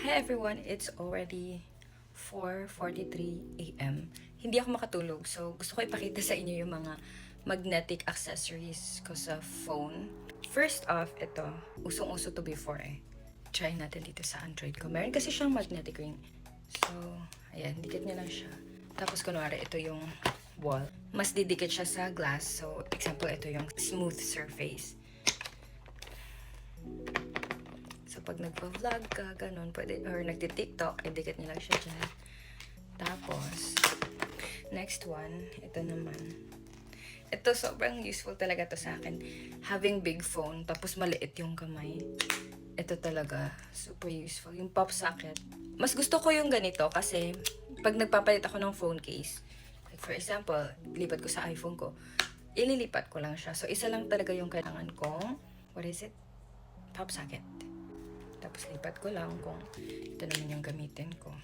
Hi everyone, it's already 4:43 a.m. Hindi ako makatulog, so gusto ko ipakita sa inyo yung mga magnetic accessories ko sa phone. First off, ito, usong-uso to before eh. Try natin dito sa Android ko. Meron kasi siyang magnetic ring. So, ayan, dikit niya lang siya. Tapos kunwari, ito yung wall. Mas didikit siya sa glass. So, example, ito yung smooth surface. So, pag nagpa-vlog ka, ganun, pwede, or nagti-tiktok, idikit niyo lang siya dyan. Tapos, next one, ito naman. Ito, sobrang useful talaga to sa akin. Having big phone, tapos maliit yung kamay. Ito talaga, super useful. Yung pop socket. Mas gusto ko yung ganito kasi, pag nagpapalit ako ng phone case, like for example, lipat ko sa iPhone ko, ililipat ko lang siya. So, isa lang talaga yung kailangan kong, what is it? Pop socket. Tapos lipat ko lang kung ito naman yung gamitin ko.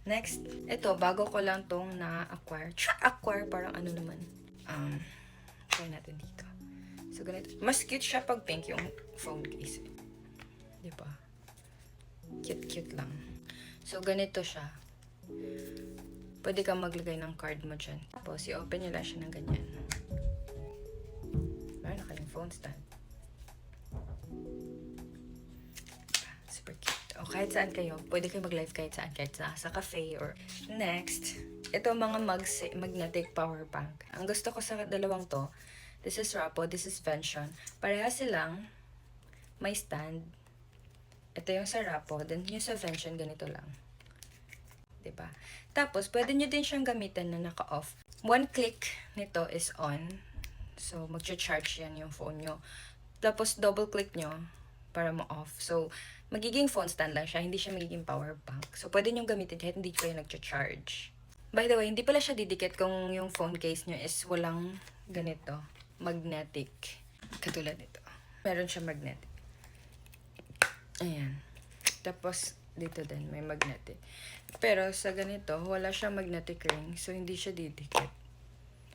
Next, ito, bago ko lang tong na-acquire. Acquire, parang ano naman. Try natin dito. So, ganito. Mas cute siya pag pink yung phone case. Diba? Cute-cute lang. So, ganito siya. Pwede kang maglagay ng card mo dyan. Tapos, i-open nyo lang siya ng ganyan. Meron na kayong phone stand. Super cute. O kahit saan kayo, pwede kayo mag-live kahit saan sa cafe or... Next, ito mga magnetic power bank. Ang gusto ko sa dalawang to, this is Rappo, this is Vention. Pareha silang may stand. Ito yung sa Rappo, then yung sa Vention, ganito lang. Diba? Tapos, pwede nyo din siyang gamitin na naka-off. One click nito is on. So, mag-charge yan yung phone nyo. Tapos, double click nyo para ma-off. So, magiging phone stand lang siya, hindi siya magiging power bank. So, pwede nyo gamitin kahit hindi kayo nag-charge. By the way, hindi pala siya didikit kung yung phone case nyo is walang ganito, magnetic. Katulad nito. Meron siya magnetic. Ayan. Tapos, dito din, may magnetic. Pero, sa ganito, wala siyang magnetic ring. So, hindi siya didikit.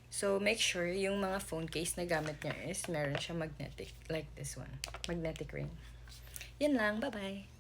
So, make sure yung mga phone case na gamit niya is meron siya magnetic. Like this one. Magnetic ring. Yan lang. Bye-bye.